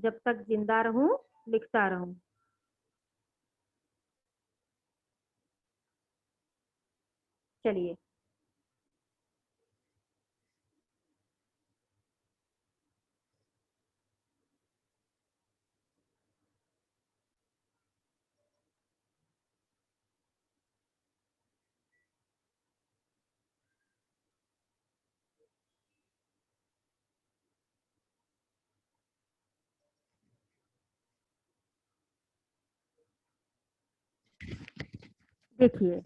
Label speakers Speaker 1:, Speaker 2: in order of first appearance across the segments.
Speaker 1: जब तक जिंदा रहूं लिखता रहूं। चलिए, देखिए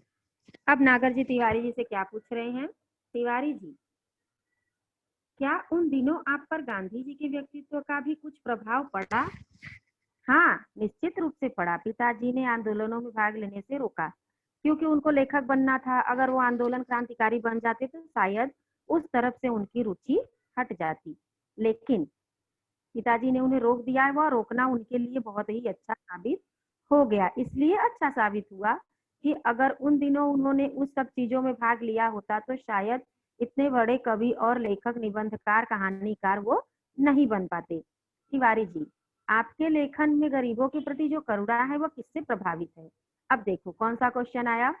Speaker 1: अब नागर जी तिवारी जी से क्या पूछ रहे हैं। तिवारी जी, क्या उन दिनों आप पर गांधी जी के व्यक्तित्व का भी कुछ प्रभाव पड़ा? हाँ, निश्चित रूप से पड़ा। पिताजी ने आंदोलनों में भाग लेने से रोका क्योंकि उनको लेखक बनना था। अगर वो आंदोलन क्रांतिकारी बन जाते तो शायद उस तरफ से उनकी रुचि हट जाती, लेकिन पिताजी ने उन्हें रोक दिया। वह रोकना उनके लिए बहुत ही अच्छा साबित हो गया। इसलिए अच्छा साबित हुआ कि अगर उन दिनों उन्होंने उस सब चीजों में भाग लिया होता तो शायद इतने बड़े कवि और लेखक, निबंधकार, कहानीकार वो नहीं बन पाते। तिवारी जी, आपके लेखन में गरीबों के प्रति जो करुणा है वह किससे प्रभावित है? अब देखो कौन सा क्वेश्चन आया।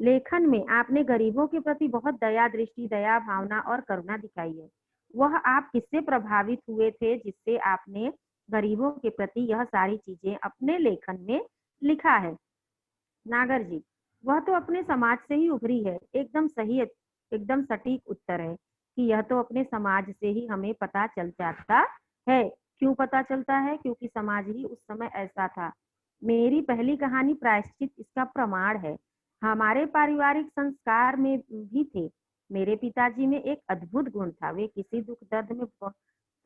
Speaker 1: लेखन में आपने गरीबों के प्रति बहुत दया दृष्टि, दया भावना और करुणा दिखाई है। वह आप किससे प्रभावित हुए थे जिससे आपने गरीबों के प्रति यह सारी चीजें अपने लेखन में लिखा है? नागर जी, वह तो अपने समाज से ही उभरी है। एकदम सही, एकदम सटीक उत्तर है कि यह तो अपने समाज से ही हमें पता चल जाता है। क्यों पता चलता है? क्योंकि समाज ही उस समय ऐसा था। मेरी पहली कहानी प्रायश्चित इसका प्रमाण है। हमारे पारिवारिक संस्कार में भी थे। मेरे पिताजी में एक अद्भुत गुण था, वे किसी दुख दर्द में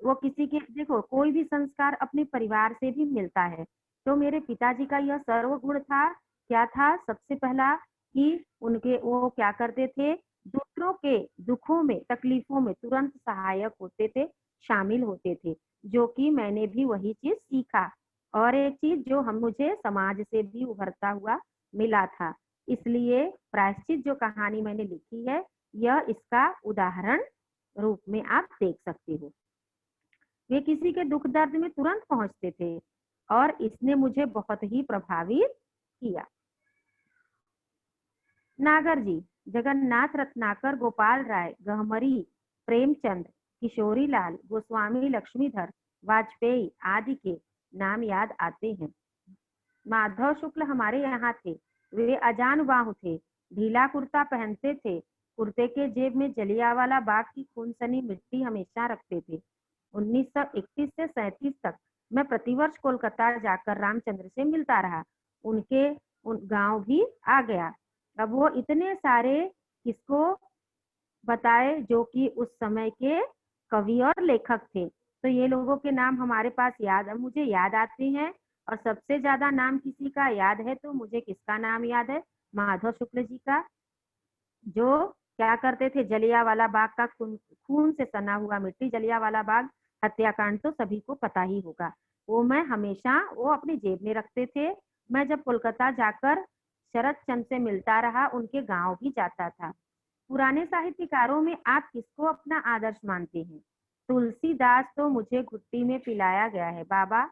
Speaker 1: वो किसी के, देखो कोई भी संस्कार अपने परिवार से भी मिलता है। तो मेरे पिताजी का यह सर्व गुण था। क्या था? सबसे पहला कि उनके वो क्या करते थे, दूसरों के दुखों में, तकलीफों में तुरंत सहायक होते थे, शामिल होते थे, जो कि मैंने भी वही चीज सीखा। और एक चीज जो हम मुझे समाज से भी उभरता हुआ मिला था। इसलिए प्रायश्चित जो कहानी मैंने लिखी है, यह इसका उदाहरण रूप में आप देख सकते हो। वे किसी के दुख दर्द में तुरंत पहुंचते थे और इसने मुझे बहुत ही प्रभावित किया। नागर जी, जगन्नाथ रत्नाकर, गोपाल राय, गहमरी, प्रेमचंद, किशोरी लाल, गोस्वामी लक्ष्मीधर, वाजपेयी आदि के नाम याद आते हैं। माधव शुक्ल हमारे यहाँ थे। वे अजान बाहु थे, ढीला कुर्ता पहनते थे, कुर्ते के जेब में जलियांवाला बाग की खूनसनी मिट्टी हमेशा रखते थे। 1931 से 37 तक मैं प्रतिवर्ष कोलकाता जाकर रामचंद्र से मिलता रहा। उनके उन गांव भी आ गया। अब वो इतने सारे किसको बताए जो कि उस समय के कवि और लेखक थे। तो ये लोगों के नाम हमारे पास याद, मुझे याद आते हैं। और सबसे ज्यादा नाम किसी का याद है तो मुझे किसका नाम याद है? माधव शुक्ल जी का, जो क्या करते थे, जलियांवाला बाग का खून खून से सना हुआ मिट्टी, जलियांवाला बाग हत्याकांड तो सभी को पता ही होगा। वो मैं हमेशा वो अपनी जेब में रखते थे। मैं जब कोलकाता जाकर शरद चंद्र से मिलता रहा, उनके गांव भी जाता था। पुराने साहित्यकारों में आप किसको अपना आदर्श मानते हैं? तुलसीदास तो मुझे घुट्टी में पिलाया गया है। बाबा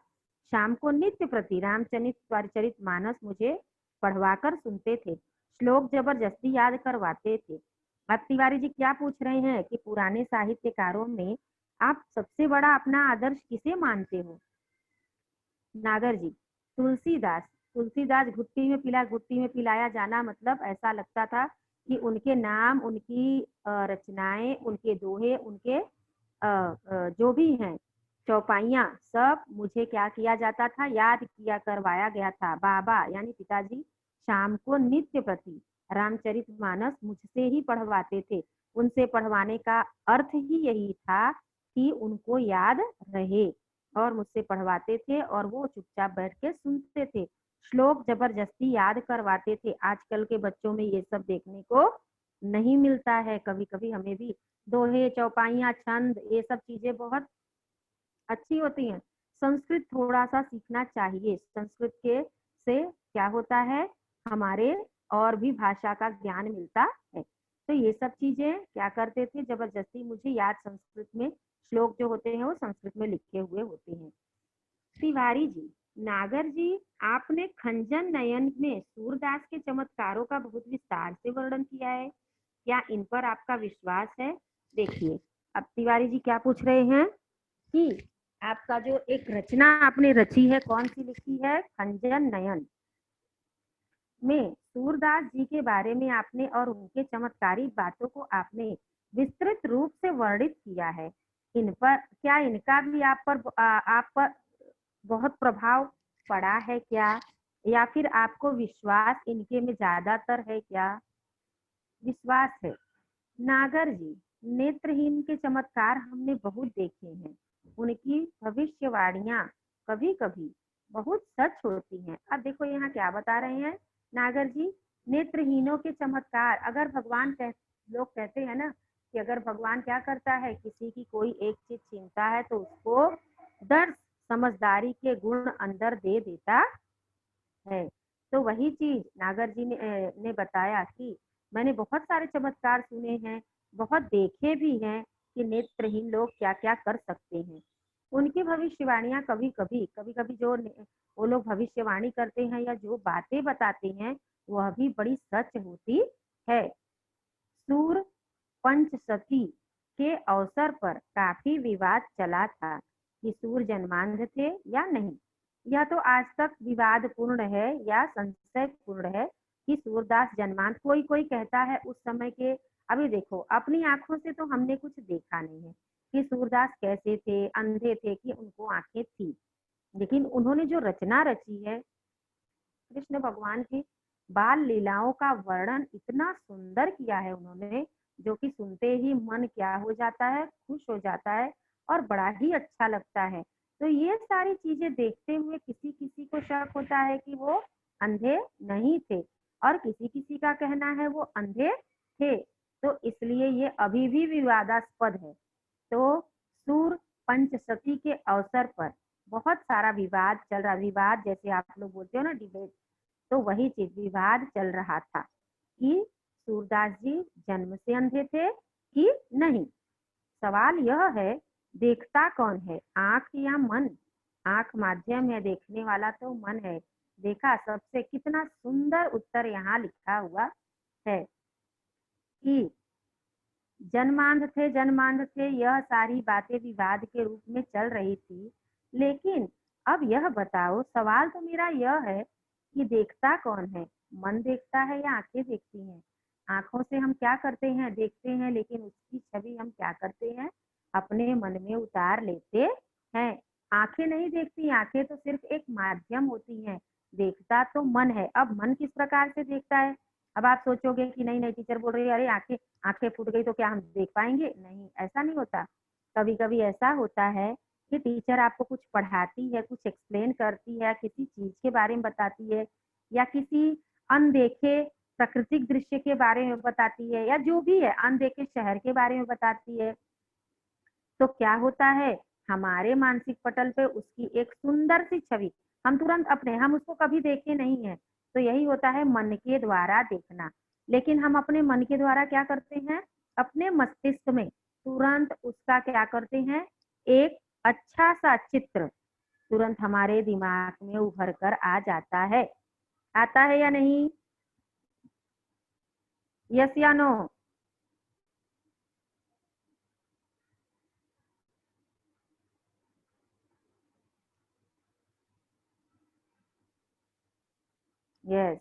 Speaker 1: शाम को नित्य प्रति रामचरित मानस मुझे पढ़वाकर सुनते थे, श्लोक जबरदस्ती याद करवाते थे। अब तिवारी जी क्या पूछ रहे हैं कि पुराने साहित्यकारों में आप सबसे बड़ा अपना आदर्श किसे मानते हो? नागर जी, तुलसीदास। तुलसीदास घुट्टी में पिलाया जाना मतलब ऐसा लगता था कि उनके नाम, उनकी रचनाएं, उनके दोहे, उनके जो भी हैं चौपाइयाँ, सब मुझे क्या किया जाता था, याद किया करवाया गया था। बाबा यानी पिताजी शाम को नित्य प्रति रामचरितमानस मुझसे ही पढ़वाते थे। उनसे पढ़वाने का अर्थ ही यही था कि उनको याद रहे, और मुझसे पढ़वाते थे और वो चुपचाप बैठ के सुनते थे। श्लोक जबरदस्ती याद करवाते थे। आजकल के बच्चों में ये सब देखने को नहीं मिलता है। कभी कभी हमें भी दोहे, चौपाइयाँ, छंद, ये सब चीजें बहुत अच्छी होती हैं। संस्कृत थोड़ा सा सीखना चाहिए। संस्कृत के से क्या होता है, हमारे और भी भाषा का ज्ञान मिलता है। तो ये सब चीजें क्या करते थे, जबरदस्ती मुझे याद, संस्कृत में श्लोक जो होते हैं वो संस्कृत में लिखे हुए होते हैं। तिवारी जी, नागर जी, आपने खंजन नयन में सूरदास के चमत्कारों का बहुत विस्तार से वर्णन किया है। क्या इन पर आपका विश्वास है? देखिए, अब तिवारी जी क्या पूछ रहे हैं कि आपका जो एक रचना आपने रची है, कौन सी लिखी है? खंजन नयन में सूरदास जी के बारे में आपने और उनके चमत्कारी बातों को आपने विस्तृत रूप से वर्णित किया है। इन पर क्या इनका भी आप पर बहुत प्रभाव पड़ा है क्या, या फिर आपको विश्वास इनके में ज्यादातर है क्या? विश्वास है। नागर जी, नेत्रहीन के चमत्कार हमने बहुत देखे हैं। उनकी भविष्यवाणियां कभी कभी बहुत सच होती हैं। अब देखो यहाँ क्या बता रहे हैं नागर जी, नेत्रहीनों के चमत्कार। अगर लोग कहते हैं ना कि अगर भगवान क्या करता है, किसी की कोई एक चीज छीनता है तो उसको दर्श समझदारी के गुण अंदर दे देता है। तो वही चीज नागर जी ने बताया कि मैंने बहुत सारे चमत्कार सुने हैं, बहुत देखे भी हैं कि नेत्रहीन लोग क्या क्या कर सकते हैं। उनकी भविष्यवाणियां कभी कभी जो वो लोग भविष्यवाणी करते हैं या जो बातें बताते हैं वह भी बड़ी सच होती है। सूर पंचसखी के अवसर पर काफी विवाद चला था कि सूर जन्मांध थे या नहीं। यह तो आज तक विवाद पूर्ण है या संशय पूर्ण है कि सूरदास जन्मांध। कोई कोई कहता है उस समय के, अभी देखो अपनी आंखों से तो हमने कुछ देखा नहीं है कि सूरदास कैसे थे, अंधे थे कि उनको आंखें थी, लेकिन उन्होंने जो रचना रची है कृष्ण भगवान की बाल लीलाओं का वर्णन इतना सुंदर किया है उन्होंने, जो कि सुनते ही मन क्या हो जाता है, खुश हो जाता है और बड़ा ही अच्छा लगता है। तो ये सारी चीजें देखते हुए किसी किसी को शक होता है कि वो अंधे नहीं थे, और किसी किसी का कहना है वो अंधे थे। तो इसलिए ये अभी भी विवादास्पद है। तो सूर पंचसती के अवसर पर बहुत सारा विवाद चल रहा, विवाद जैसे आप लोग बोलते हो ना, डिबेट, तो वही चीज विवाद चल रहा था कि सूरदास जी जन्म से अंधे थे कि नहीं। सवाल यह है, देखता कौन है, आंख या मन? आंख माध्यम है, देखने वाला तो मन है। देखा, सबसे कितना सुंदर उत्तर यहाँ लिखा हुआ है कि जन्मांध थे, यह सारी बातें विवाद के रूप में चल रही थी। लेकिन अब यह बताओ, सवाल तो मेरा यह है कि देखता कौन है? मन देखता है या आंखें देखती हैं? आंखों से हम क्या करते हैं, देखते हैं, लेकिन उसकी छवि हम क्या करते हैं, अपने मन में उतार लेते हैं। आंखें नहीं देखती, आंखें तो सिर्फ एक माध्यम होती हैं, देखता तो मन है। अब मन किस प्रकार से देखता है? अब आप सोचोगे कि नहीं नहीं, टीचर बोल रही है अरे आंखें आंखें फूट गई तो क्या हम देख पाएंगे? नहीं, ऐसा नहीं होता। कभी कभी ऐसा होता है कि टीचर आपको कुछ पढ़ाती है, कुछ एक्सप्लेन करती है, किसी चीज के बारे में बताती है, या किसी अनदेखे प्राकृतिक दृश्य के बारे में बताती है, या जो भी है अनदेखे शहर के बारे में बताती है। तो क्या होता है, हमारे मानसिक पटल पे उसकी एक सुंदर सी छवि हम तुरंत अपने, हम उसको कभी देखे नहीं है। तो यही होता है मन के द्वारा देखना। लेकिन हम अपने मन के द्वारा क्या करते हैं, अपने मस्तिष्क में तुरंत उसका क्या करते हैं, एक अच्छा सा चित्र तुरंत हमारे दिमाग में उभर कर आ जाता है। आता है या नहीं? यस या नो? यस।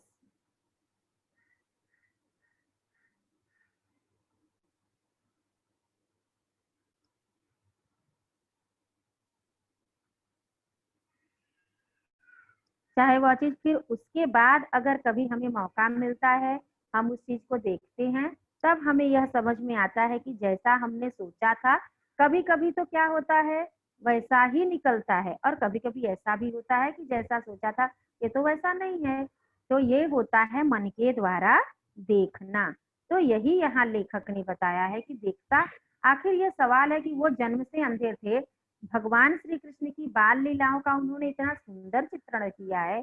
Speaker 1: चाहे वह चीज, फिर उसके बाद अगर कभी हमें मौका मिलता है, हम उस चीज को देखते हैं, तब हमें यह समझ में आता है कि जैसा हमने सोचा था, कभी कभी तो क्या होता है, वैसा ही निकलता है, और कभी कभी ऐसा भी होता है कि जैसा सोचा था ये तो वैसा नहीं है। तो ये होता है मन के द्वारा देखना। तो यही यहाँ लेखक ने बताया है कि देखता, आखिर यह सवाल है कि वो जन्म से अंधे थे, भगवान श्री कृष्ण की बाल लीलाओं का उन्होंने इतना सुंदर चित्रण किया है,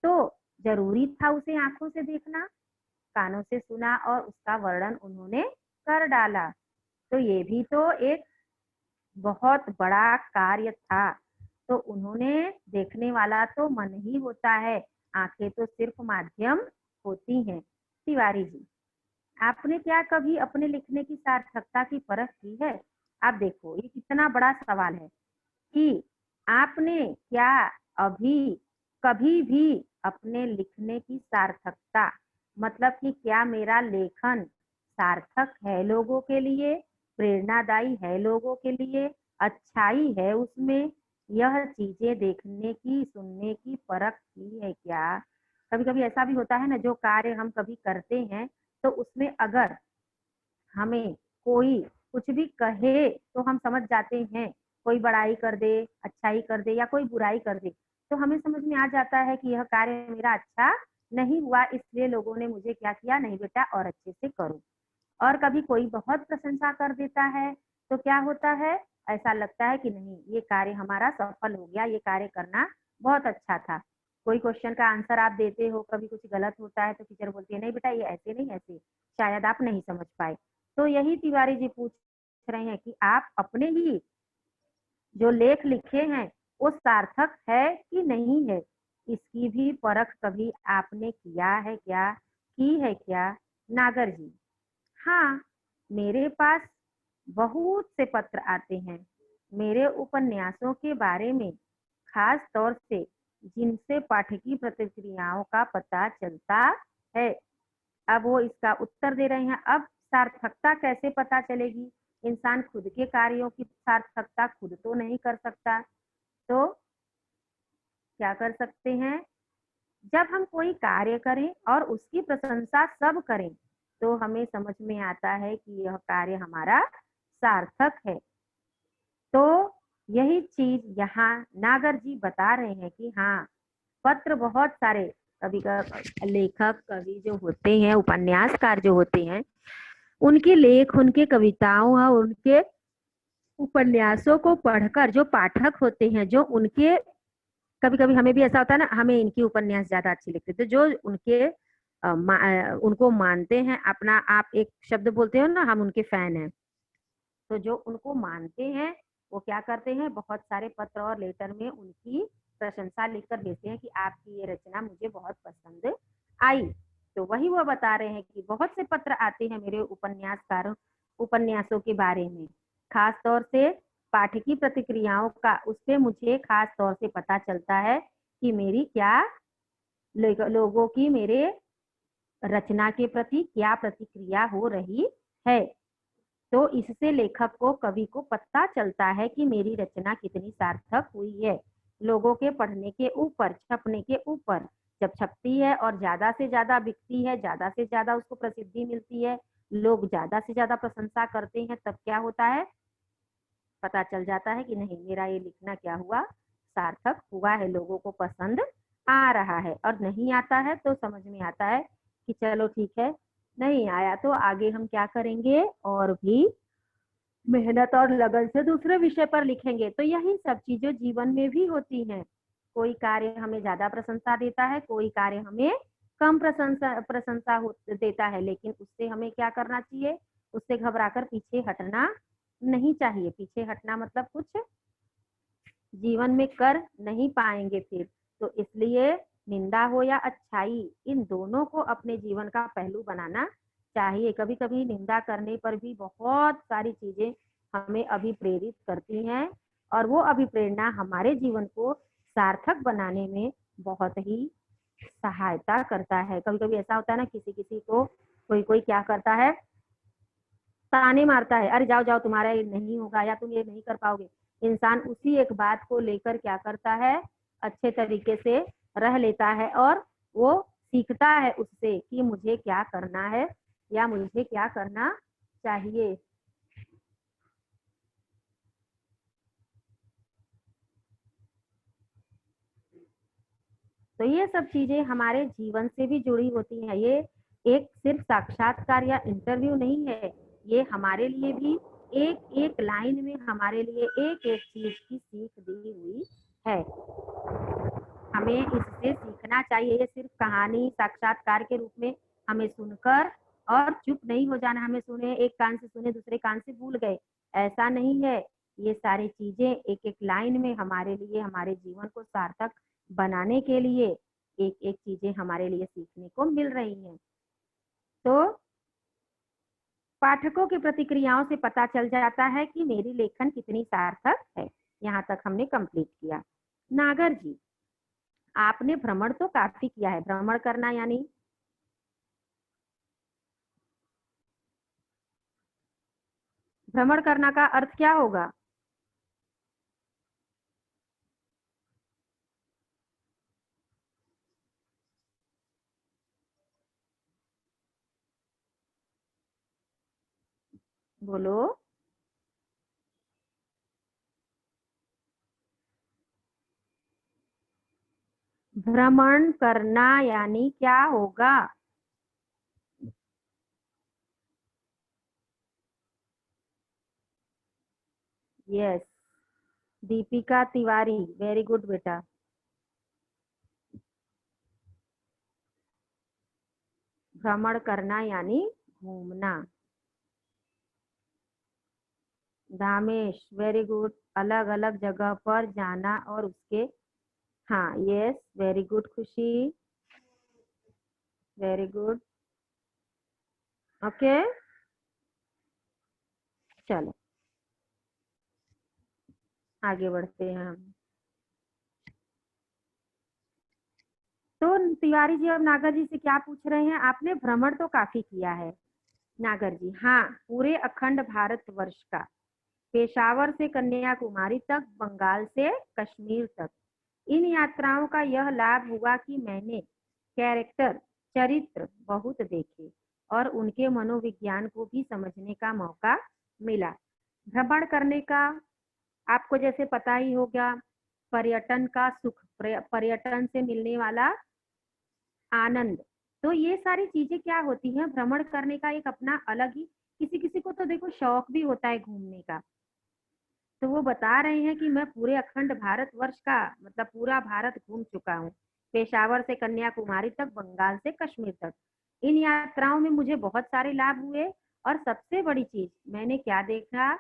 Speaker 1: तो जरूरी था उसे आंखों से देखना, कानों से सुना और उसका वर्णन उन्होंने कर डाला। तो ये भी तो एक बहुत बड़ा कार्य था। तो उन्होंने देखने वाला तो मन ही होता है, आंखें तो सिर्फ माध्यम होती हैं। तिवारी जी, आपने क्या कभी अपने लिखने की सार्थकता की परख की है? आप देखो, ये कितना बड़ा सवाल है कि आपने क्या अभी कभी भी अपने लिखने की सार्थकता, मतलब कि क्या मेरा लेखन सार्थक है लोगों के लिए, प्रेरणादायी है लोगों के लिए, अच्छाई है उसमें, यह चीजें देखने की, सुनने की परख की है क्या? कभी कभी ऐसा भी होता है ना, जो कार्य हम कभी करते हैं तो उसमें अगर हमें कोई कुछ भी कहे तो हम समझ जाते हैं, कोई बड़ाई कर दे, अच्छाई कर दे या कोई बुराई कर दे, तो हमें समझ में आ जाता है कि यह कार्य मेरा अच्छा नहीं हुआ, इसलिए लोगों ने मुझे क्या किया, नहीं बेटा और अच्छे से करो। और कभी कोई बहुत प्रशंसा कर देता है तो क्या होता है, ऐसा लगता है कि नहीं, ये कार्य हमारा सफल हो गया, ये कार्य करना बहुत अच्छा था। कोई क्वेश्चन का आंसर आप देते हो, कभी कुछ गलत होता है तो टीचर बोलती है नहीं बेटा ये ऐसे नहीं, ऐसे शायद आप नहीं समझ पाए। तो यही तिवारी जी पूछ रहे हैं कि आप अपने ही जो लेख लिखे हैं वो सार्थक है कि नहीं है, इसकी भी परख कभी आपने किया है क्या, की है क्या? नागर जी, हाँ, मेरे पास बहुत से पत्र आते हैं मेरे उपन्यासों के बारे में, खास तौर से जिनसे पाठकीय प्रतिक्रियाओं का पता चलता है। अब वो इसका उत्तर दे रहे हैं। अब सार्थकता कैसे पता चलेगी? इंसान खुद के कार्यों की सार्थकता खुद तो नहीं कर सकता, तो क्या कर सकते हैं? जब हम कोई कार्य करें और उसकी प्रशंसा सब करें तो हमें समझ में आता है कि यह कार्य हमारा सार्थक है। तो यही चीज यहाँ नागर जी बता रहे हैं कि हाँ, पत्र बहुत सारे, कभी लेखक कवि जो होते हैं, उपन्यासकार जो होते हैं, उनके लेख, उनके कविताओं और उनके उपन्यासों को पढ़कर जो पाठक होते हैं, जो उनके, कभी कभी हमें भी ऐसा होता है ना, हमें इनकी उपन्यास ज्यादा अच्छी लगती है, तो जो उनके उनको मानते हैं, अपना आप एक शब्द बोलते हो ना, हम उनके फैन हैं, तो जो उनको मानते हैं वो क्या करते हैं, बहुत सारे पत्र और लेटर में उनकी प्रशंसा लिखकर भेजते हैं कि आपकी ये रचना मुझे बहुत पसंद आई। तो वही वो बता रहे हैं कि बहुत से पत्र आते हैं मेरे उपन्यासकारों उपन्यासों के बारे में, खास तौर से पाठकी प्रतिक्रियाओं का, उससे मुझे खास तौर से पता चलता है कि मेरी क्या, लोगों की मेरे रचना के प्रति क्या प्रतिक्रिया हो रही है। तो इससे लेखक को, कवि को पता चलता है कि मेरी रचना कितनी सार्थक हुई है, लोगों के पढ़ने के ऊपर, छपने के ऊपर। जब छपती है और ज्यादा से ज्यादा बिकती है, ज्यादा से ज्यादा उसको प्रसिद्धि मिलती है, लोग ज्यादा से ज्यादा प्रशंसा करते हैं, तब क्या होता है, पता चल जाता है कि नहीं, मेरा ये लिखना क्या हुआ, सार्थक हुआ है, लोगों को पसंद आ रहा है। और नहीं आता है तो समझ में आता है कि चलो ठीक है, नहीं आया तो आगे हम क्या करेंगे, और भी मेहनत और लगन से दूसरे विषय पर लिखेंगे। तो यही सब चीजें जीवन में भी होती हैं। कोई कार्य हमें ज्यादा प्रशंसा देता है, कोई कार्य हमें कम प्रशंसा देता है, लेकिन उससे हमें क्या करना चाहिए, उससे घबराकर पीछे हटना नहीं चाहिए। पीछे हटना मतलब कुछ जीवन में कर नहीं पाएंगे फिर। तो इसलिए निंदा हो या अच्छाई, इन दोनों को अपने जीवन का पहलू बनाना चाहिए। कभी कभी निंदा करने पर भी बहुत सारी चीजें हमें अभिप्रेरित करती हैं, और वो अभिप्रेरणा हमारे जीवन को सार्थक बनाने में बहुत ही सहायता करता है। कभी कभी ऐसा होता है ना, किसी किसी को कोई कोई क्या करता है, ताने मारता है, अरे जाओ जाओ तुम्हारा ये नहीं होगा या तुम ये नहीं कर पाओगे। इंसान उसी एक बात को लेकर क्या करता है, अच्छे तरीके से रह लेता है और वो सीखता है उससे कि मुझे क्या करना है या मुझे क्या करना चाहिए। तो ये सब चीजें हमारे जीवन से भी जुड़ी होती हैं। ये एक सिर्फ साक्षात्कार या इंटरव्यू नहीं है, ये हमारे लिए भी एक एक लाइन में हमारे लिए एक एक चीज की सीख दी हुई है। हमें इससे सीखना चाहिए। ये सिर्फ कहानी साक्षात्कार के रूप में हमें सुनकर और चुप नहीं हो जाना, हमें सुने, एक कान से सुने दूसरे कान से भूल गए, ऐसा नहीं है। ये सारी चीजें एक एक लाइन में हमारे लिए, हमारे जीवन को सार्थक बनाने के लिए एक एक चीजें हमारे लिए सीखने को मिल रही हैं। तो पाठकों की प्रतिक्रियाओं से पता चल जाता है कि मेरी लेखन कितनी सार्थक है। यहाँ तक हमने कंप्लीट किया। नागर जी, आपने भ्रमण तो काफी किया है। भ्रमण करना यानी भ्रमण करना का अर्थ क्या होगा? बोलो। भ्रमण करना यानी क्या होगा? Yes, Deepika Tiwari, very good बेटा। भ्रमण करना यानी घूमना। दामेश, वेरी गुड, अलग अलग जगह पर जाना और उसके, हाँ यस, वेरी गुड खुशी, वेरी गुड। ओके, चलो आगे बढ़ते हैं हम। तो तिवारी जी अब नागर जी से क्या पूछ रहे हैं? आपने भ्रमण तो काफी किया है। नागर जी, हाँ, पूरे अखंड भारत वर्ष का, पेशावर से कन्याकुमारी तक, बंगाल से कश्मीर तक। इन यात्राओं का यह लाभ हुआ कि मैंने कैरेक्टर, चरित्र बहुत देखे और उनके मनोविज्ञान को भी समझने का मौका मिला। भ्रमण करने का आपको जैसे पता ही होगा, पर्यटन का सुख, पर्यटन से मिलने वाला आनंद। तो ये सारी चीजें क्या होती हैं, भ्रमण करने का एक अपना अलग ही, किसी किसी को तो देखो शौक भी होता है घूमने का। तो वो बता रहे हैं कि मैं पूरे अखंड भारत वर्ष का, मतलब पूरा भारत घूम चुका हूँ, पेशावर से कन्याकुमारी तक, बंगाल से कश्मीर तक। इन यात्राओं में मुझे बहुत सारे लाभ हुए और सबसे बड़ी चीज मैंने क्या देखा,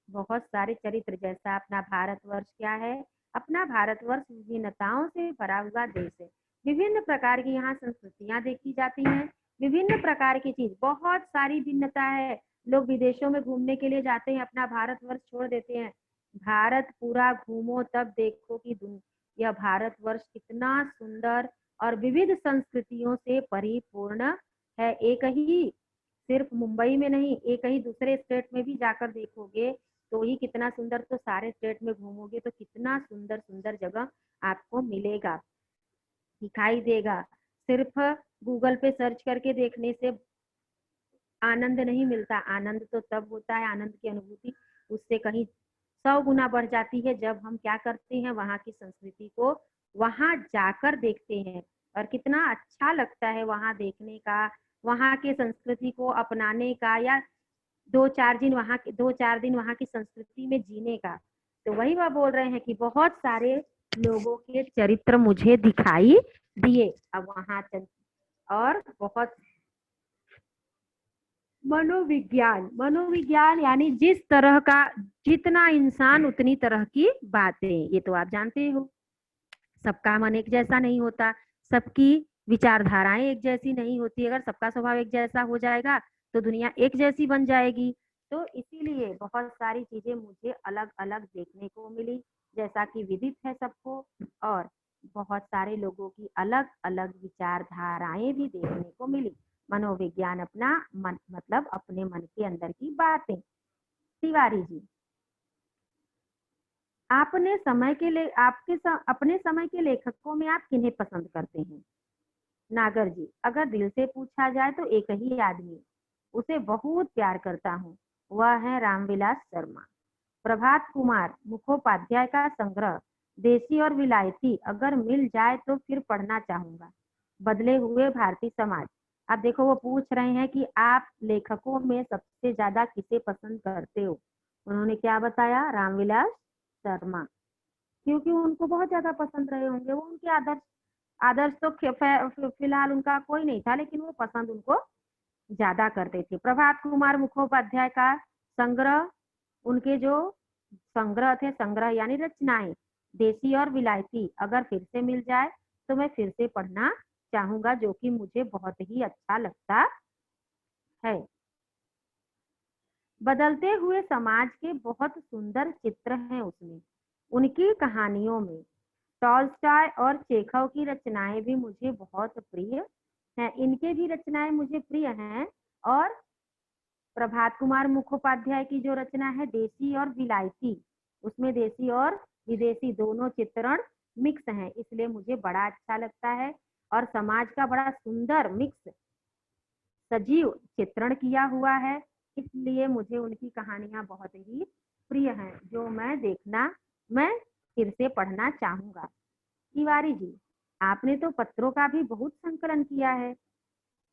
Speaker 1: बहुत सारे चरित्र। जैसा अपना भारतवर्ष क्या है, अपना भारतवर्ष विभिन्नताओं से भरा हुआ देश है। विभिन्न प्रकार की यहाँ संस्कृतियां देखी जाती हैं, विभिन्न प्रकार की चीज, बहुत सारी भिन्नता है। लोग विदेशों में घूमने के लिए जाते हैं, अपना भारतवर्ष छोड़ देते हैं। भारत पूरा घूमो तब देखो कि यह भारतवर्ष कितना सुंदर और विविध संस्कृतियों से परिपूर्ण है। एक ही, सिर्फ मुंबई में नहीं, एक ही दूसरे स्टेट में भी जाकर देखोगे तो ही कितना सुंदर, तो सारे स्टेट में घूमोगे तो कितना सुंदर सुंदर जगह आपको मिलेगा, दिखाई देगा। सिर्फ गूगल पे सर्च करके देखने से आनंद नहीं मिलता। आनंद तो तब होता है, आनंद की अनुभूति उससे कहीं 100 गुना बढ़ जाती है जब हम क्या करते हैं, वहाँ की संस्कृति को वहां जाकर देखते हैं। और कितना अच्छा लगता है वहां देखने का, वहां के संस्कृति को अपनाने का, या 2-4 दिन वहां की संस्कृति में जीने का। तो वही वह बोल रहे हैं कि बहुत सारे लोगों के चरित्र मुझे दिखाई दिए। अब वहां और बहुत मनोविज्ञान, मनोविज्ञान यानी जिस तरह का, जितना इंसान उतनी तरह की बातें, ये तो आप जानते हो। सबका मन एक जैसा नहीं होता, सबकी विचारधाराएं एक जैसी नहीं होती। अगर सबका स्वभाव एक जैसा हो जाएगा तो दुनिया एक जैसी बन जाएगी। तो इसीलिए बहुत सारी चीजें मुझे अलग अलग देखने को मिली, जैसा कि विदित है सबको। और बहुत सारे लोगों की अलग अलग विचारधाराएं भी देखने को मिली। मनोविज्ञान अपना मन, मतलब अपने मन के अंदर की बातें। तिवारी जी, आपने समय के लिए अपने समय के लेखकों में आप किन्हें पसंद करते हैं? नागर जी, अगर दिल से पूछा जाए तो एक ही आदमी, उसे बहुत प्यार करता हूँ, वह है रामविलास शर्मा। प्रभात कुमार मुखोपाध्याय का संग्रह देसी और विलायती अगर मिल जाए तो फिर पढ़ना चाहूंगा। बदले हुए भारतीय समाज। अब देखो वो पूछ रहे हैं कि आप लेखकों में सबसे ज्यादा किसे पसंद करते हो। उन्होंने क्या बताया? रामविलास शर्मा, क्योंकि उनको बहुत ज्यादा पसंद रहे होंगे। वो उनके आदर्श, आदर्श तो फिलहाल उनका कोई नहीं था, लेकिन वो पसंद उनको ज्यादा करते थे। प्रभात कुमार मुखोपाध्याय का संग्रह, उनके जो संग्रह थे, संग्रह यानी रचनाएं, देसी और विलायती अगर फिर से मिल जाए तो मैं फिर से पढ़ना चाहूंगा, जो कि मुझे बहुत ही अच्छा लगता है। बदलते हुए समाज के बहुत सुंदर चित्र हैं उसमें, उनकी कहानियों में। टॉल्स्टॉय और चेखव की रचनाएं भी मुझे बहुत प्रिय हैं, इनके भी रचनाएं मुझे प्रिय हैं। और प्रभात कुमार मुखोपाध्याय की जो रचना है देसी और विलायती, उसमें देसी और विदेशी दोनों चित्रण मिक्स हैं, इसलिए मुझे बड़ा अच्छा लगता है। और समाज का बड़ा सुंदर मिक्स सजीव चित्रण किया हुआ है, इसलिए मुझे उनकी कहानियां बहुत ही प्रिय हैं, जो मैं फिर से पढ़ना चाहूंगा। तिवारी जी, आपने तो पत्रों का भी बहुत संकलन किया है।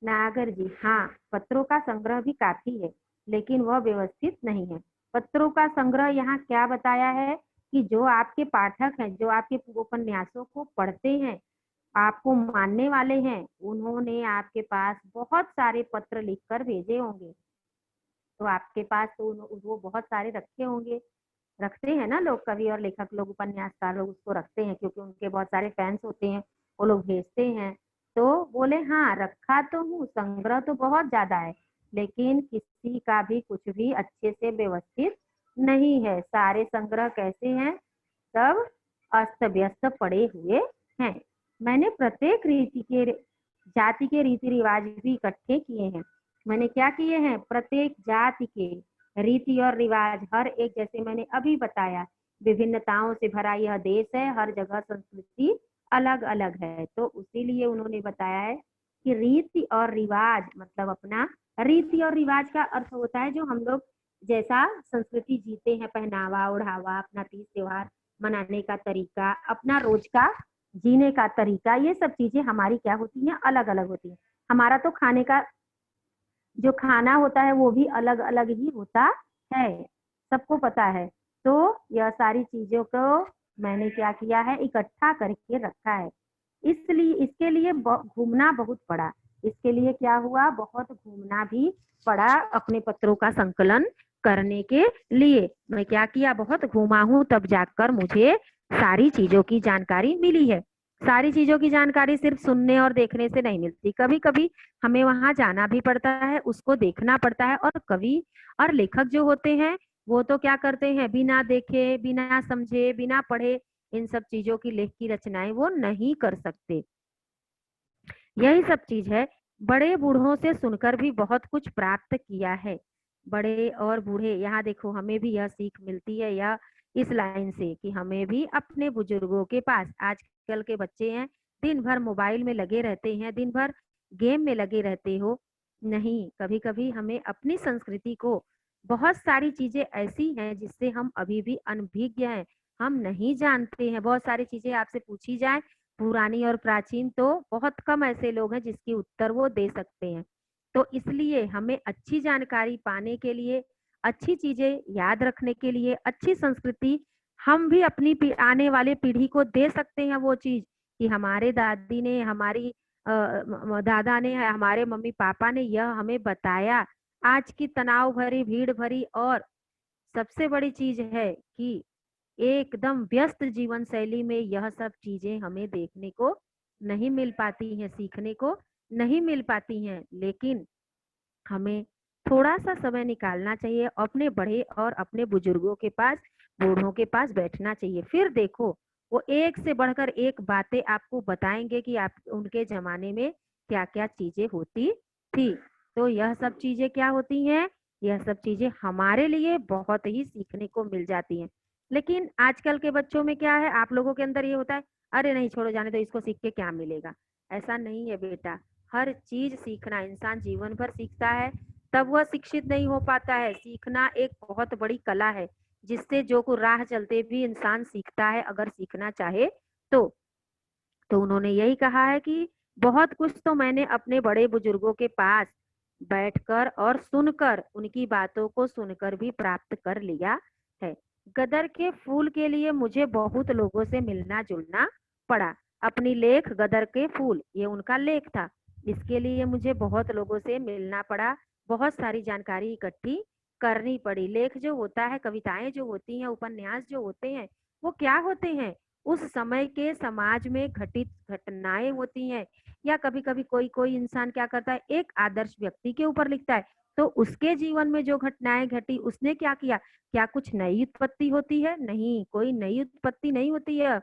Speaker 1: नागर जी, हाँ, पत्रों का संग्रह भी काफी है, लेकिन वह व्यवस्थित नहीं है। पत्रों का संग्रह यहाँ क्या बताया है कि जो आपके पाठक हैं, जो आपके उपन्यासों को पढ़ते हैं, आपको मानने वाले हैं, उन्होंने आपके पास बहुत सारे पत्र लिखकर भेजे होंगे। तो आपके पास तो वो बहुत सारे रखे होंगे, रखते हैं ना लोग, कवि और लेखक लोग, उपन्यासकार लोग उसको रखते हैं, क्योंकि उनके बहुत सारे फैंस होते हैं, वो लोग भेजते हैं। तो बोले हाँ, रखा तो हूँ, संग्रह तो बहुत ज्यादा है, लेकिन किसी का भी कुछ भी अच्छे से व्यवस्थित नहीं है। सारे संग्रह कैसे हैं, सब अस्त व्यस्त पड़े हुए हैं। मैंने प्रत्येक जाति के रीति रिवाज भी इकट्ठे किए हैं। मैंने क्या किए हैं, प्रत्येक जाति के रीति और रिवाज, हर एक, जैसे मैंने अभी बताया, विभिन्नताओं से भरा यह देश है, हर जगह संस्कृति अलग अलग है, तो उसीलिए उन्होंने बताया है कि रीति और रिवाज मतलब अपना, रीति और रिवाज का अर्थ होता है जो हम लोग जैसा संस्कृति जीते हैं, पहनावा ओढ़ावा, अपना तीज त्योहार मनाने का तरीका, अपना रोज का जीने का तरीका, ये सब चीजें हमारी क्या होती हैं, अलग अलग होती हैं। हमारा तो खाने का जो खाना होता है वो भी अलग अलग ही होता है, सबको पता है। तो यह सारी चीजों को मैंने क्या किया है, इकट्ठा करके रखा है। इसलिए इसके लिए घूमना बहुत पड़ा, इसके लिए क्या हुआ, बहुत घूमना भी पड़ा अपने पत्रों का संकलन करने के लिए। मैं क्या किया, बहुत घूमा हूं, तब जाकर मुझे सारी चीजों की जानकारी मिली है। सारी चीजों की जानकारी सिर्फ सुनने और देखने से नहीं मिलती, कभी कभी हमें वहां जाना भी पड़ता है, उसको देखना पड़ता है। और कवि और लेखक जो होते हैं, वो तो क्या करते हैं, बिना देखे, बिना समझे, बिना पढ़े इन सब चीजों की लेख की रचनाएं वो नहीं कर सकते। यही सब चीज है। बड़े बूढ़ों से सुनकर भी बहुत कुछ प्राप्त किया है। बड़े और बूढ़े, यहाँ देखो, हमें भी यह सीख मिलती है, यह इस लाइन से कि हमें भी अपने बुजुर्गों के पास, आजकल के बच्चे हैं दिन भर मोबाइल में लगे रहते हैं, दिन भर गेम में लगे रहते हो, नहीं, कभी कभी हमें अपनी संस्कृति को, बहुत सारी चीजें ऐसी हैं जिससे हम अभी भी अनभिज्ञ हैं, हम नहीं जानते हैं। बहुत सारी चीजें आपसे पूछी जाए पुरानी और प्राचीन, तो बहुत कम ऐसे लोग हैं जिसकी उत्तर वो दे सकते हैं। तो इसलिए हमें अच्छी जानकारी पाने के लिए, अच्छी चीजें याद रखने के लिए, अच्छी संस्कृति हम भी अपनी आने वाले पीढ़ी को दे सकते हैं, वो चीज कि हमारे दादी ने, हमारी दादा ने, हमारे मम्मी पापा ने यह हमें बताया। आज की तनाव भरी, भीड़ भरी और सबसे बड़ी चीज है कि एकदम व्यस्त जीवन शैली में यह सब चीजें हमें देखने को नहीं मिल पाती हैं, सीखने को नहीं मिल पाती हैं। लेकिन हमें थोड़ा सा समय निकालना चाहिए, अपने बड़े और अपने बुजुर्गों के पास, बूढ़ों के पास बैठना चाहिए। फिर देखो, वो एक से बढ़कर एक बातें आपको बताएंगे कि आप उनके जमाने में क्या क्या चीजें होती थी। तो यह सब चीजें क्या होती हैं, यह सब चीजें हमारे लिए बहुत ही सीखने को मिल जाती हैं। लेकिन आजकल के बच्चों में क्या है, आप लोगों के अंदर ये होता है, अरे नहीं छोड़ो, जाने तो, इसको सीख के क्या मिलेगा। ऐसा नहीं है बेटा, हर चीज सीखना, इंसान जीवन भर सीखता है, तब वह शिक्षित नहीं हो पाता है। सीखना एक बहुत बड़ी कला है, जिससे जो को राह चलते भी इंसान सीखता है, अगर सीखना चाहे तो। तो उन्होंने यही कहा है कि बहुत कुछ तो मैंने अपने बड़े बुजुर्गों के पास बैठकर और सुनकर, उनकी बातों को सुनकर भी प्राप्त कर लिया है। गदर के फूल के लिए मुझे बहुत लोगों से मिलना जुलना पड़ा। अपनी लेख गदर के फूल, ये उनका लेख था, इसके लिए मुझे बहुत लोगों से मिलना पड़ा, बहुत सारी जानकारी इकट्ठी करनी पड़ी। लेख जो होता है, कविताएं जो होती हैं, उपन्यास जो होते हैं, वो क्या होते हैं? उस समय के समाज में घटित घटनाएं होती हैं। या कभी कभी कोई कोई इंसान क्या करता है, एक आदर्श व्यक्ति के ऊपर लिखता है, तो उसके जीवन में जो घटनाएं घटी, उसने क्या किया। क्या कुछ नई उत्पत्ति होती है? नहीं, कोई नई उत्पत्ति नहीं होती है।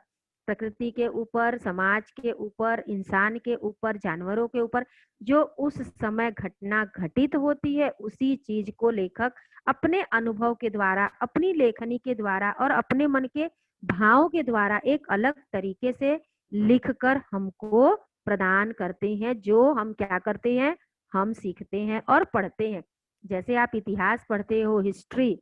Speaker 1: प्रकृति के ऊपर, समाज के ऊपर, इंसान के ऊपर, जानवरों के ऊपर जो उस समय घटना घटित होती है, उसी चीज को लेखक अपने अनुभव के द्वारा, अपनी लेखनी के द्वारा और अपने मन के भाव के द्वारा एक अलग तरीके से लिखकर हमको प्रदान करते हैं, जो हम क्या करते हैं, हम सीखते हैं और पढ़ते हैं। जैसे आप इतिहास पढ़ते हो, हिस्ट्री,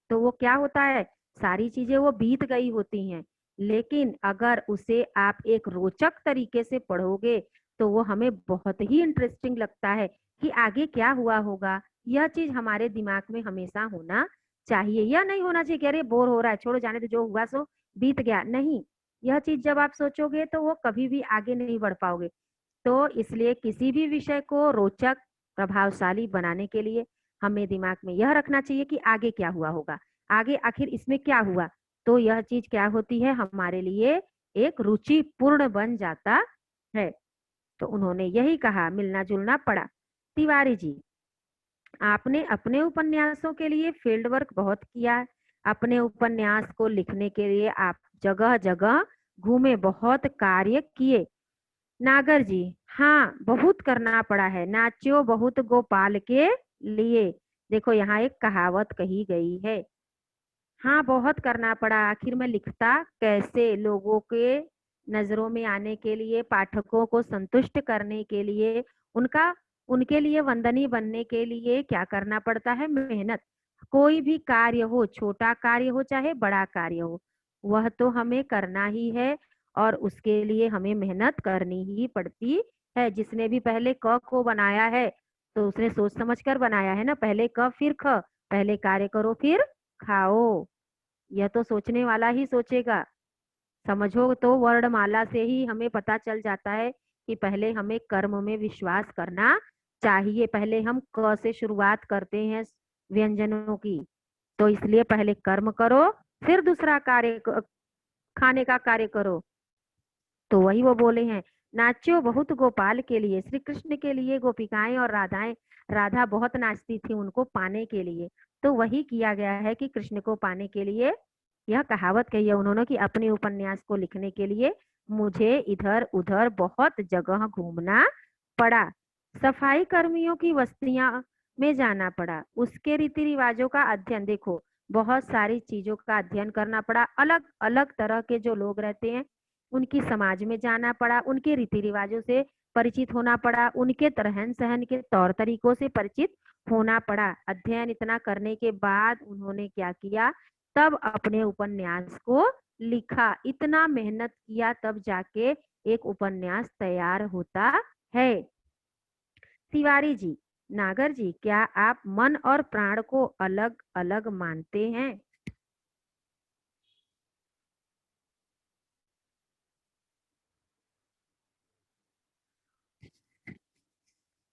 Speaker 1: तो वो क्या होता है, सारी चीजें वो बीत गई होती हैं, लेकिन अगर उसे आप एक रोचक तरीके से पढ़ोगे तो वो हमें बहुत ही इंटरेस्टिंग लगता है कि आगे क्या हुआ होगा। यह चीज हमारे दिमाग में हमेशा होना चाहिए, या नहीं होना चाहिए कि अरे बोर हो रहा है, छोड़ो जाने दो, जो हुआ सो बीत गया। नहीं, यह चीज जब आप सोचोगे तो वो कभी भी आगे नहीं बढ़ पाओगे। तो इसलिए किसी भी विषय को रोचक, प्रभावशाली बनाने के लिए हमें दिमाग में यह रखना चाहिए कि आगे क्या हुआ होगा, आगे आखिर इसमें क्या हुआ। तो यह चीज क्या होती है, हमारे लिए एक रुचिपूर्ण बन जाता है। तो उन्होंने यही कहा, मिलना जुलना पड़ा। तिवारी जी, आपने अपने उपन्यासों के लिए फील्ड वर्क बहुत किया। अपने उपन्यास को लिखने के लिए आप जगह जगह घूमे, बहुत कार्य किए। नागर जी, हाँ बहुत करना पड़ा है, नाच्यो बहुत गोपाल के लिए। देखो यहाँ एक कहावत कही गई है। हाँ बहुत करना पड़ा, आखिर मैं लिखता कैसे, लोगों के नजरों में आने के लिए, पाठकों को संतुष्ट करने के लिए, उनका उनके लिए वंदनीय बनने के लिए क्या करना पड़ता है, मेहनत। कोई भी कार्य हो, छोटा कार्य हो चाहे बड़ा कार्य हो, वह तो हमें करना ही है और उसके लिए हमें मेहनत करनी ही पड़ती है। जिसने भी पहले क को बनाया है तो उसने सोच समझ कर बनाया है ना, पहले क फिर ख, पहले कार्य करो फिर खाओ। यह तो सोचने वाला ही सोचेगा। समझो तो वर्णमाला से ही हमें पता चल जाता है कि पहले हमें कर्म में विश्वास करना चाहिए। पहले हम क से शुरुआत करते हैं व्यंजनों की, तो इसलिए पहले कर्म करो फिर दूसरा कार्य, खाने का कार्य करो। तो वही वो बोले हैं, नाच्यो बहुत गोपाल के लिए, श्री कृष्ण के लिए गोपिकाएं और राधाएं, राधा बहुत नाचती थी उनको पाने के लिए। तो वही किया गया है कि कृष्ण को पाने के लिए यह कहावत कही है उन्होंने कि अपने उपन्यास को लिखने के लिए मुझे इधर उधर बहुत जगह घूमना पड़ा। सफाई कर्मियों की बस्तियां में जाना पड़ा, उसके रीति रिवाजों का अध्ययन, देखो बहुत सारी चीजों का अध्ययन करना पड़ा, अलग अलग तरह के जो लोग रहते हैं उनकी समाज में जाना पड़ा, उनके रीति रिवाजों से परिचित होना पड़ा, उनके रहन सहन के तौर तरीकों से परिचित होना पड़ा। अध्ययन इतना करने के बाद उन्होंने क्या किया, तब अपने उपन्यास को लिखा। इतना मेहनत किया तब जाके एक उपन्यास तैयार होता है। तिवारी जी, नागर जी, क्या आप मन और प्राण को अलग अलग मानते हैं?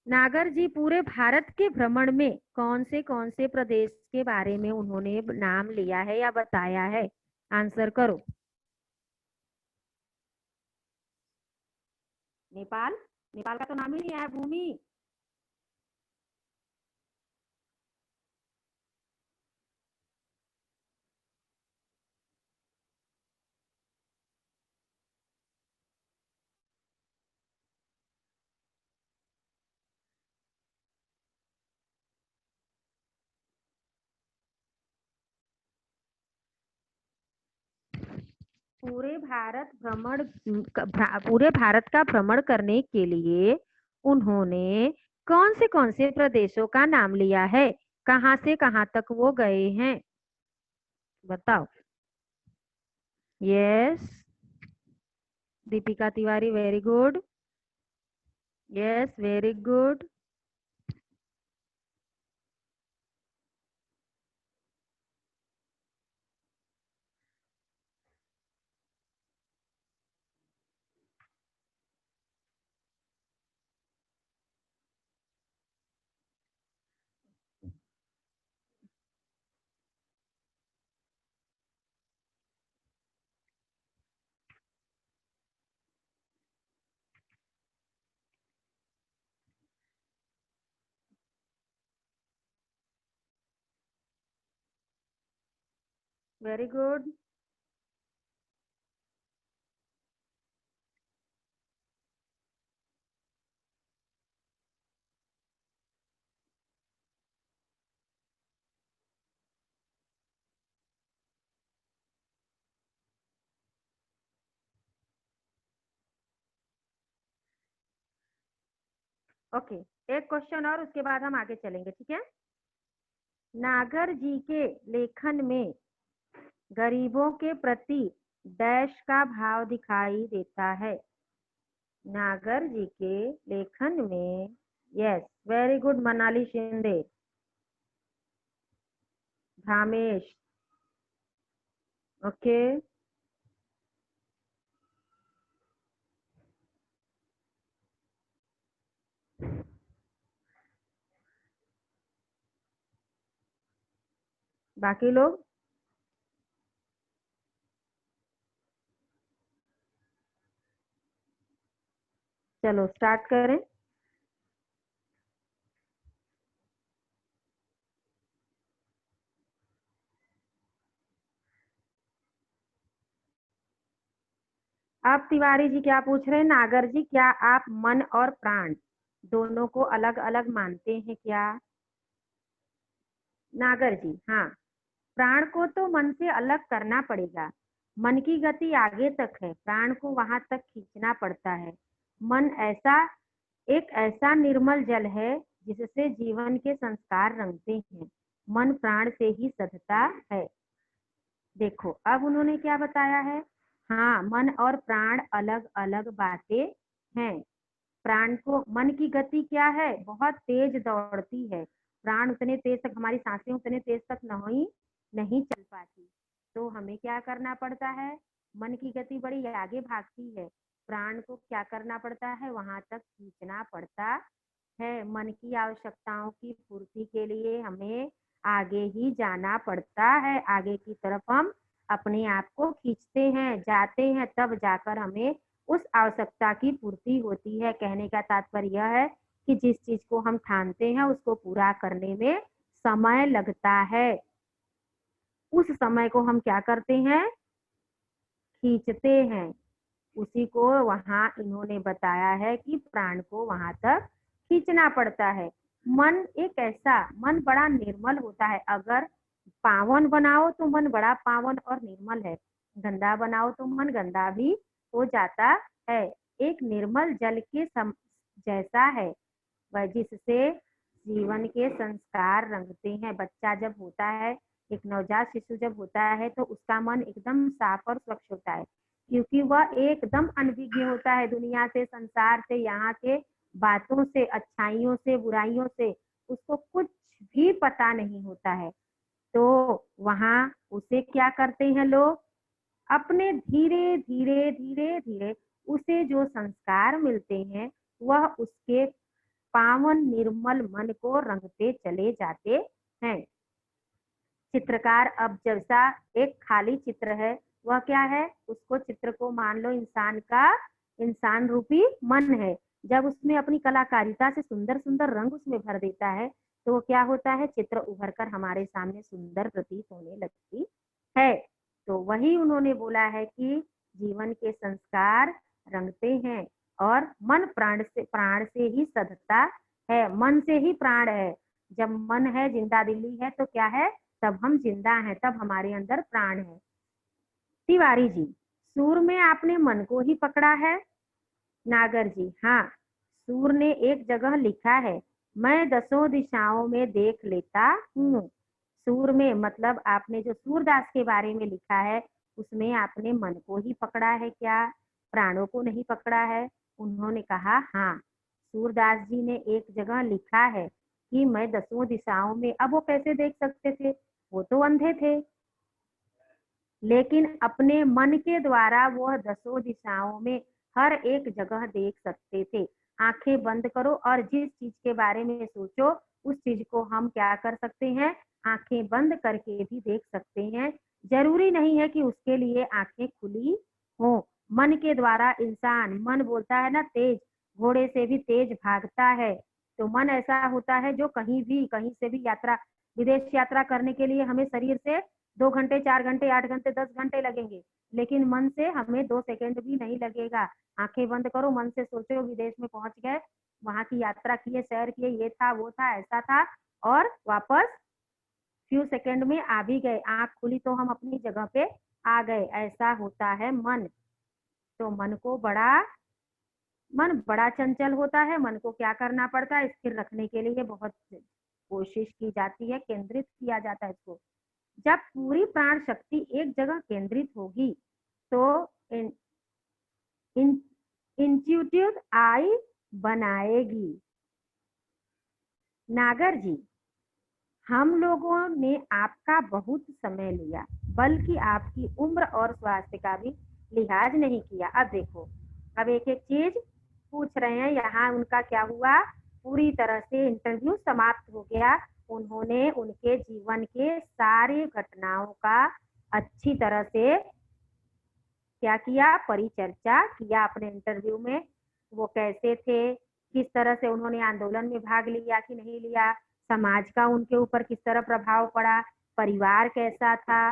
Speaker 1: नागर जी, पूरे भारत के भ्रमण में कौन से प्रदेश के बारे में उन्होंने नाम लिया है या बताया है? आंसर करो। नेपाल, नेपाल का तो नाम ही नहीं आया, भूमि। पूरे भारत भ्रमण, पूरे भारत का भ्रमण करने के लिए उन्होंने कौन से प्रदेशों का नाम लिया है? कहाँ से कहाँ तक वो गए हैं, बताओ। Yes, Deepika Tiwari, very good. Yes, very good. Very good. Okay, एक क्वेश्चन और उसके बाद हम आगे चलेंगे, ठीक है। नागर जी के लेखन में गरीबों के प्रति डैश का भाव दिखाई देता है। नागर जी के लेखन में, yes very good Manali Shinde, Dhamesh, okay. बाकी लोग, चलो स्टार्ट करें। अब तिवारी जी क्या पूछ रहे हैं, नागर जी क्या आप मन और प्राण दोनों को अलग अलग मानते हैं क्या? नागर जी, हाँ, प्राण को तो मन से अलग करना पड़ेगा। मन की गति आगे तक है, प्राण को वहां तक खींचना पड़ता है। मन ऐसा एक ऐसा निर्मल जल है जिससे जीवन के संस्कार रंगते हैं। मन प्राण से ही सधता है। देखो अब उन्होंने क्या बताया है। हाँ, मन और प्राण अलग अलग बातें हैं। प्राण को, मन की गति क्या है, बहुत तेज दौड़ती है। प्राण उतने तेज तक, हमारी सांसें उतने तेज तक नहीं चल पाती। तो हमें क्या करना पड़ता है, मन की गति बड़ी आगे भागती है, प्राण को क्या करना पड़ता है, वहां तक खींचना पड़ता है। मन की आवश्यकताओं की पूर्ति के लिए हमें आगे ही जाना पड़ता है। आगे की तरफ हम अपने आप को खींचते हैं, जाते हैं, तब जाकर हमें उस आवश्यकता की पूर्ति होती है। कहने का तात्पर्य यह है कि जिस चीज को हम ठानते हैं उसको पूरा करने में समय लगता है। उस समय को हम क्या करते हैं, खींचते हैं। उसी को वहां इन्होंने बताया है कि प्राण को वहां तक खींचना पड़ता है। मन एक ऐसा, मन बड़ा निर्मल होता है। अगर पावन बनाओ तो मन बड़ा पावन और निर्मल है, गंदा बनाओ तो मन गंदा भी हो जाता है। एक निर्मल जल के जैसा है वह, जिससे जीवन के संस्कार रंगते हैं। बच्चा जब होता है, एक नवजात शिशु जब होता है, तो उसका मन एकदम साफ और स्वच्छ होता है, क्योंकि वह एकदम अनभिज्ञ होता है दुनिया से, संसार से, यहाँ के बातों से, अच्छाइयों से, बुराइयों से उसको कुछ भी पता नहीं होता है। तो वहां उसे क्या करते हैं लोग, अपने धीरे धीरे धीरे धीरे उसे जो संस्कार मिलते हैं वह उसके पावन निर्मल मन को रंगते चले जाते हैं। चित्रकार, अब जैसा एक खाली चित्र है, वह क्या है, उसको, चित्र को मान लो इंसान का, इंसान रूपी मन है। जब उसमें अपनी कलाकारिता से सुंदर सुंदर रंग उसमें भर देता है, तो वो क्या होता है, चित्र उभर कर हमारे सामने सुंदर प्रतीत होने लगती है। तो वही उन्होंने बोला है कि जीवन के संस्कार रंगते हैं और मन प्राण से ही सधता है, मन से ही प्राण है। जब मन है, जिंदा दिल्ली है, तो क्या है, तब हम जिंदा हैं, तब हमारे अंदर प्राण है। तिवारी जी, सूर में आपने मन को ही पकड़ा है। नागर जी, हाँ, सूर ने एक जगह लिखा है, मैं दसों दिशाओं में देख लेता हूँ। सूर में मतलब आपने जो सूरदास के बारे में लिखा है, उसमें आपने मन को ही पकड़ा है क्या, प्राणों को नहीं पकड़ा है? उन्होंने कहा हाँ, सूरदास जी ने एक जगह लिखा है कि मैं दसों दिशाओं में, अब वो कैसे देख सकते थे, वो तो अंधे थे, लेकिन अपने मन के द्वारा वह दसों दिशाओं में हर एक जगह देख सकते थे। आंखें बंद करो और जिस चीज के बारे में सोचो उस चीज को हम क्या कर सकते हैं, आंखें बंद करके भी देख सकते हैं। जरूरी नहीं है कि उसके लिए आंखें खुली हो। मन के द्वारा इंसान, मन बोलता है ना, तेज घोड़े से भी तेज भागता है। तो मन ऐसा होता है जो कहीं भी, कहीं से भी यात्रा, विदेश यात्रा करने के लिए हमें शरीर से 2 घंटे, 4 घंटे, 8 घंटे, 10 घंटे लगेंगे, लेकिन मन से हमें 2 सेकंड भी नहीं लगेगा। आंखें बंद करो, मन से सोचो विदेश में पहुंच गए, वहां की यात्रा किए, सैर किए, ये था, वो था, ऐसा था, और वापस फ्यू सेकंड में आ भी गए। आंख खुली तो हम अपनी जगह पे आ गए। ऐसा होता है मन। तो मन बड़ा चंचल होता है। मन को क्या करना पड़ता है? स्थिर रखने के लिए बहुत कोशिश की जाती है, केंद्रित किया जाता है इसको। जब पूरी प्राण शक्ति एक जगह केंद्रित होगी तो इन, इन, इंट्यूटिव आई बनाएगी। नागर जी, हम लोगों ने आपका बहुत समय लिया, बल्कि आपकी उम्र और स्वास्थ्य का भी लिहाज नहीं किया। अब देखो, अब एक एक चीज पूछ रहे हैं। यहाँ उनका क्या हुआ? पूरी तरह से इंटरव्यू समाप्त हो गया। उन्होंने उनके जीवन के सारे घटनाओं का अच्छी तरह से क्या किया? परिचर्चा किया अपने इंटरव्यू में। वो कैसे थे, किस तरह से उन्होंने आंदोलन में भाग लिया कि नहीं लिया, समाज का उनके ऊपर किस तरह प्रभाव पड़ा, परिवार कैसा था,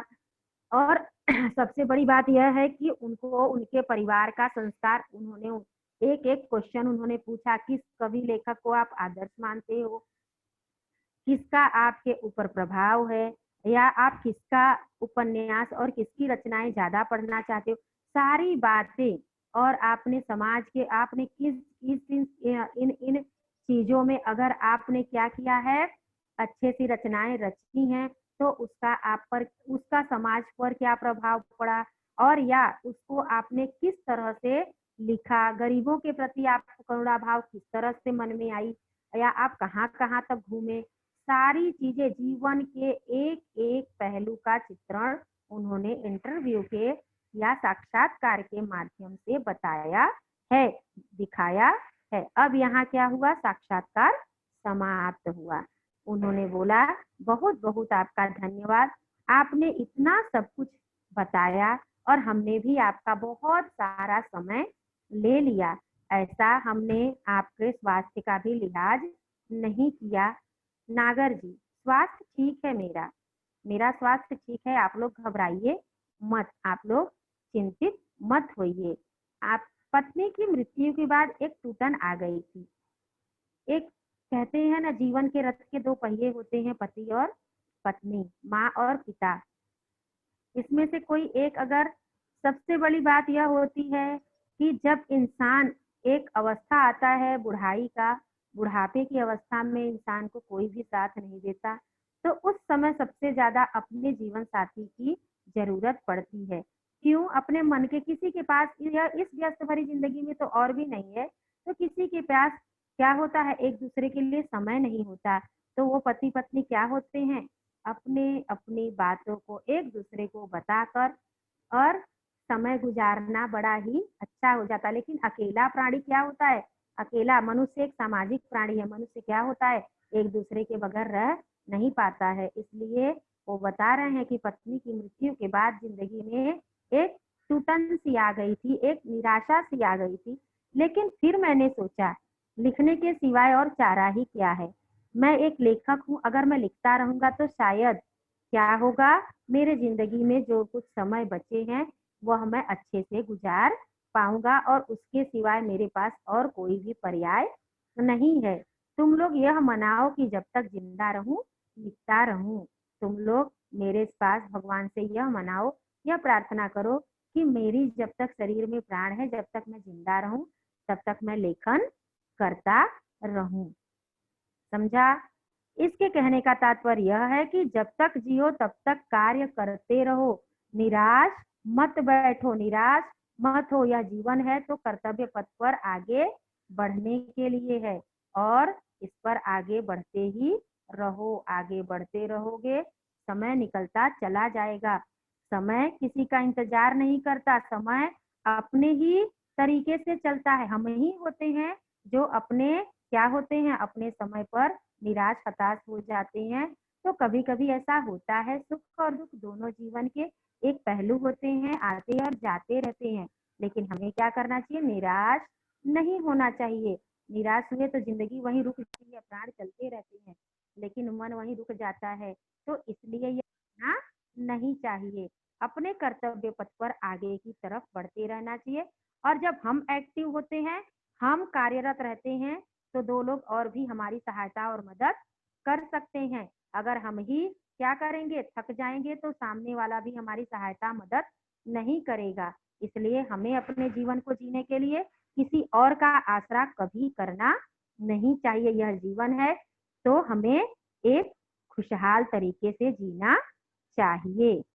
Speaker 1: और सबसे बड़ी बात यह है कि उनको उनके परिवार का संस्कार, उन्होंने एक एक क्वेश्चन उन्होंने पूछा। किस कवि लेखक को आप आदर्श मानते हो, किसका आपके ऊपर प्रभाव है, या आप किसका उपन्यास और किसकी रचनाएं ज्यादा पढ़ना चाहते हो, सारी बातें। और आपने समाज के, आपने किस किस इन इन चीजों में अगर आपने क्या किया है, अच्छे सी रचनाएं रची हैं, तो उसका आप पर, उसका समाज पर क्या प्रभाव पड़ा, और या उसको आपने किस तरह से लिखा, गरीबों के प्रति आपको करुणा भाव किस तरह से मन में आई, या आप कहाँ कहाँ तक घूमे, सारी चीजें, जीवन के एक एक पहलू का चित्रण उन्होंने इंटरव्यू के या साक्षात्कार के माध्यम से बताया है, दिखाया है। अब यहाँ क्या हुआ? साक्षात्कार समाप्त हुआ। उन्होंने बोला, बहुत बहुत आपका धन्यवाद, आपने इतना सब कुछ बताया और हमने भी आपका बहुत सारा समय ले लिया। ऐसा हमने आपके स्वास्थ्य का भी लिहाज नहीं किया। नागर जी, स्वास्थ्य ठीक है मेरा, मेरा स्वास्थ्य ठीक है, आप लोग घबराइए मत, आप लोग चिंतित मत होइए। आप, पत्नी की मृत्यु के बाद एक टूटन आ गई थी। एक, कहते हैं ना, जीवन के रथ के दो पहिए होते हैं, पति और पत्नी, माँ और पिता। इसमें से कोई एक, अगर, सबसे बड़ी बात यह होती है कि जब इंसान, एक अवस्था आता है बुढ़ाई का, बुढ़ापे की अवस्था में इंसान को कोई भी साथ नहीं देता, तो उस समय सबसे ज्यादा अपने जीवन साथी की जरूरत पड़ती है। क्यों? अपने मन के किसी के पास, या इस व्यस्त भरी जिंदगी में तो और भी नहीं है, तो किसी के पास क्या होता है, एक दूसरे के लिए समय नहीं होता। तो वो पति पत्नी क्या होते हैं, अपने अपनी बातों को एक दूसरे को बताकर और समय गुजारना बड़ा ही अच्छा हो जाता है। लेकिन अकेला प्राणी क्या होता है? अकेला, मनुष्य एक सामाजिक प्राणी है। मनुष्य क्या होता है? एक दूसरे के बगैर रह नहीं पाता है। इसलिए वो बता रहे हैं कि पत्नी की मृत्यु के बाद जिंदगी में एक टूटन सी आ गई थी, एक निराशा सी आ गई थी। लेकिन फिर मैंने सोचा, लिखने के सिवाय और चारा ही क्या है। मैं एक लेखक हूँ, अगर मैं लिखता रहूंगा तो शायद क्या होगा, मेरे जिंदगी में जो कुछ समय बचे हैं वह मैं अच्छे से गुजार पाऊंगा, और उसके सिवाय मेरे पास और कोई भी पर्याय नहीं है। तुम लोग यह मनाओ कि जब तक जिंदा रहूं, लिखता रहूं। तुम लोग मेरे पास भगवान से यह मनाओ, यह प्रार्थना करो कि मेरी जब तक शरीर में प्राण है, जब तक मैं जिंदा रहूं, तब तक मैं लेखन करता रहूं। समझा? इसके कहने का तात्पर्य यह है कि जब तक जियो तब तक कार्य करते रहो, निराश मत बैठो, निराश मत हो। यह जीवन है तो कर्तव्य पथ पर आगे बढ़ने के लिए है, और इस पर आगे बढ़ते ही रहो। आगे बढ़ते रहोगे, समय निकलता चला जाएगा। समय किसी का इंतजार नहीं करता, समय अपने ही तरीके से चलता है। हम ही होते हैं जो अपने, क्या होते हैं, अपने समय पर निराश हताश हो जाते हैं। तो कभी कभी ऐसा होता है, सुख और दुख दोनों जीवन के एक पहलू होते हैं, आते और जाते रहते हैं। लेकिन हमें क्या करना चाहिए? निराश नहीं होना चाहिए। निराश हुए तो जिंदगी वहीं रुक जाती है, प्राण चलते रहते हैं, लेकिन मन वहीं रुक जाता है। तो इसलिए ये करना नहीं चाहिए। अपने कर्तव्य पथ पर आगे की तरफ बढ़ते रहना चाहिए। और जब हम एक्टिव होते हैं, हम कार्यरत रहते हैं, तो 2 लोग और भी हमारी सहायता और मदद कर सकते हैं। अगर हम ही क्या करेंगे, थक जाएंगे, तो सामने वाला भी हमारी सहायता मदद नहीं करेगा। इसलिए हमें अपने जीवन को जीने के लिए किसी और का आसरा कभी करना नहीं चाहिए। यह जीवन है, तो हमें एक खुशहाल तरीके से जीना चाहिए।